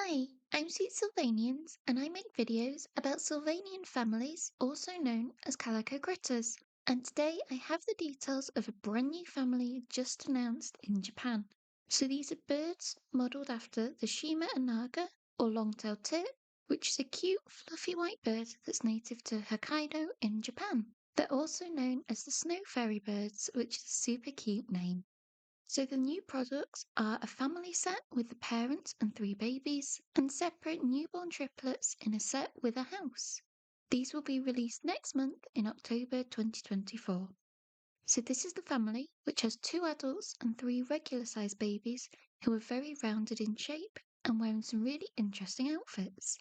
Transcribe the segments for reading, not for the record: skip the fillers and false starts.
Hi, I'm Sweet Sylvanians, and I make videos about Sylvanian families, also known as calico critters. And today I have the details of a brand new family just announced in Japan. So these are birds modelled after the Shima Anaga, or long-tailed tit, which is a cute, fluffy white bird that's native to Hokkaido in Japan. They're also known as the snow fairy birds, which is a super cute name. So the new products are a family set with the parents and three babies, and separate newborn triplets in a set with a house. These will be released next month in October 2024. So this is the family, which has two adults and three regular sized babies who are very rounded in shape and wearing some really interesting outfits.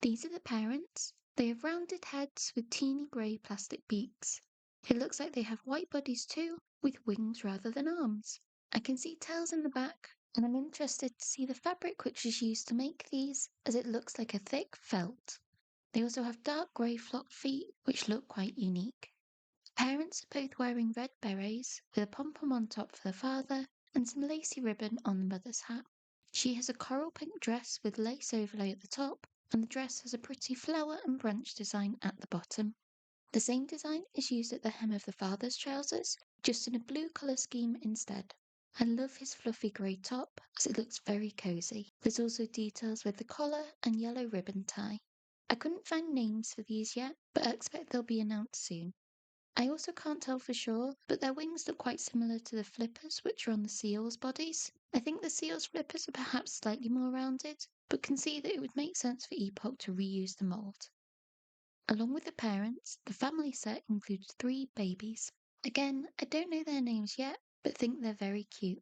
These are the parents. They have rounded heads with teeny grey plastic beaks. It looks like they have white bodies too, with wings rather than arms. I can see tails in the back, and I'm interested to see the fabric which is used to make these, as it looks like a thick felt. They also have dark grey flocked feet, which look quite unique. Parents are both wearing red berets, with a pom-pom on top for the father, and some lacy ribbon on the mother's hat. She has a coral pink dress with lace overlay at the top, and the dress has a pretty flower and branch design at the bottom. The same design is used at the hem of the father's trousers, just in a blue colour scheme instead. I love his fluffy grey top, as it looks very cosy. There's also details with the collar and yellow ribbon tie. I couldn't find names for these yet, but I expect they'll be announced soon. I also can't tell for sure, but their wings look quite similar to the flippers which are on the seals' bodies. I think the seals' flippers are perhaps slightly more rounded, but can see that it would make sense for Epoch to reuse the mould. Along with the parents, the family set includes three babies. Again, I don't know their names yet, but think they're very cute.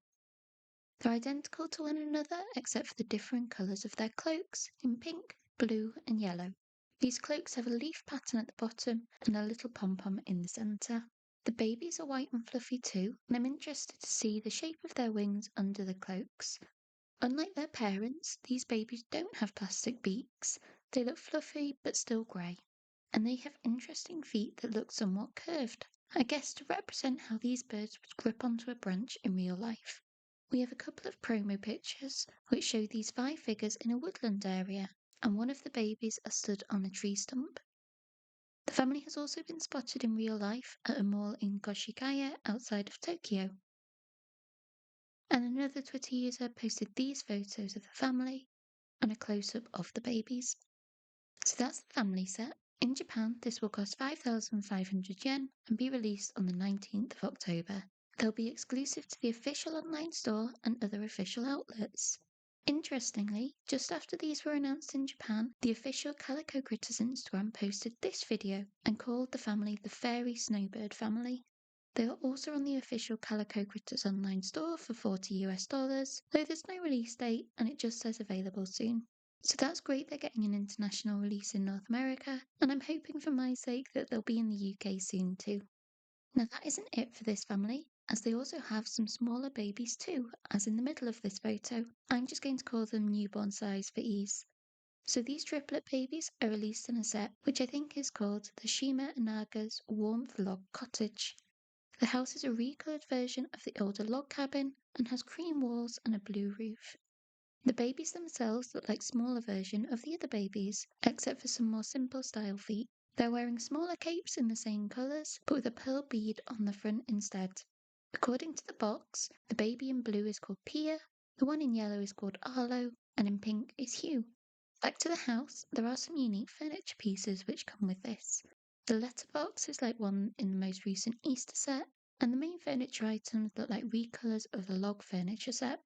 They're identical to one another except for the different colours of their cloaks in pink, blue, and yellow. These cloaks have a leaf pattern at the bottom and a little pom-pom in the centre. The babies are white and fluffy too, and I'm interested to see the shape of their wings under the cloaks. Unlike their parents, these babies don't have plastic beaks. They look fluffy but still grey. And they have interesting feet that look somewhat curved, I guess to represent how these birds would grip onto a branch in real life. We have a couple of promo pictures which show these five figures in a woodland area, and one of the babies are stood on a tree stump. The family has also been spotted in real life at a mall in Goshikaya outside of Tokyo. And another Twitter user posted these photos of the family and a close up of the babies. So that's the family set. In Japan, this will cost 5,500 yen and be released on the 19th of October. They'll be exclusive to the official online store and other official outlets. Interestingly, just after these were announced in Japan, the official Calico Critters Instagram posted this video and called the family the Fairy Snowbird family. They are also on the official Calico Critters online store for $40, though there's no release date and it just says available soon. So that's great they're getting an international release in North America, and I'm hoping for my sake that they'll be in the UK soon too. Now that isn't it for this family, as they also have some smaller babies too, as in the middle of this photo. I'm just going to call them newborn size for ease. So these triplet babies are released in a set which I think is called the Shima Inaga's Warmth Log Cottage. The house is a recoloured version of the older log cabin and has cream walls and a blue roof. The babies themselves look like smaller version of the other babies, except for some more simple style feet. They're wearing smaller capes in the same colours, but with a pearl bead on the front instead. According to the box, the baby in blue is called Pia, the one in yellow is called Arlo, and in pink is Hugh. Back to the house, there are some unique furniture pieces which come with this. The letterbox is like one in the most recent Easter set, and the main furniture items look like recolours of the log furniture set.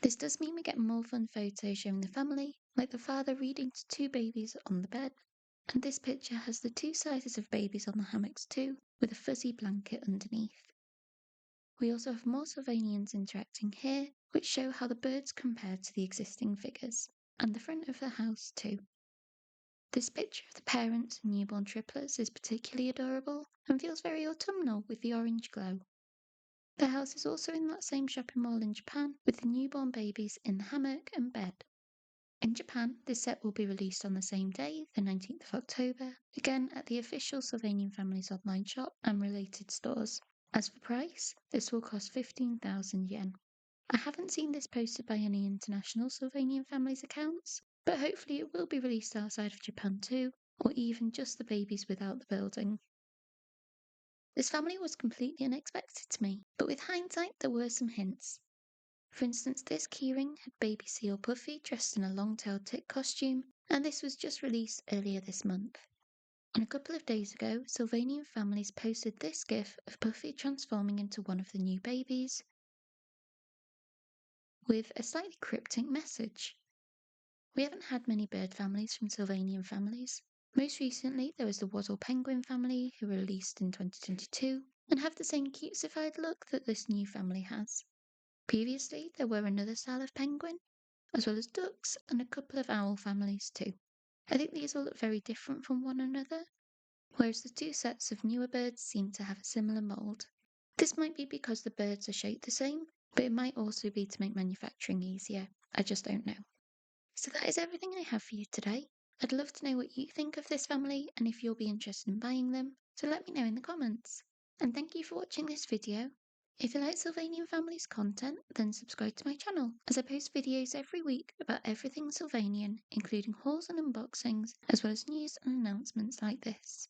This does mean we get more fun photos showing the family, like the father reading to two babies on the bed. And this picture has the two sizes of babies on the hammocks too, with a fuzzy blanket underneath. We also have more Sylvanians interacting here, which show how the birds compare to the existing figures, and the front of the house too. This picture of the parents and newborn triplets is particularly adorable and feels very autumnal with the orange glow. The house is also in that same shopping mall in Japan, with the newborn babies in the hammock and bed. In Japan, this set will be released on the same day, the 19th of October, again at the official Sylvanian Families online shop and related stores. As for price, this will cost 15,000 yen. I haven't seen this posted by any international Sylvanian Families accounts, but hopefully it will be released outside of Japan too, or even just the babies without the building. This family was completely unexpected to me, but with hindsight there were some hints. For instance, this keyring had baby seal Puffy dressed in a long-tailed tick costume, and this was just released earlier this month. And a couple of days ago, Sylvanian Families posted this gif of Puffy transforming into one of the new babies with a slightly cryptic message. We haven't had many bird families from Sylvanian Families. Most recently, there was the Waddle Penguin family, who were released in 2022 and have the same cutesified look that this new family has. Previously, there were another style of penguin, as well as ducks and a couple of owl families too. I think these all look very different from one another, whereas the two sets of newer birds seem to have a similar mould. This might be because the birds are shaped the same, but it might also be to make manufacturing easier. I just don't know. So that is everything I have for you today. I'd love to know what you think of this family and if you'll be interested in buying them, so let me know in the comments. And thank you for watching this video. If you like Sylvanian Families content, then subscribe to my channel, as I post videos every week about everything Sylvanian, including hauls and unboxings, as well as news and announcements like this.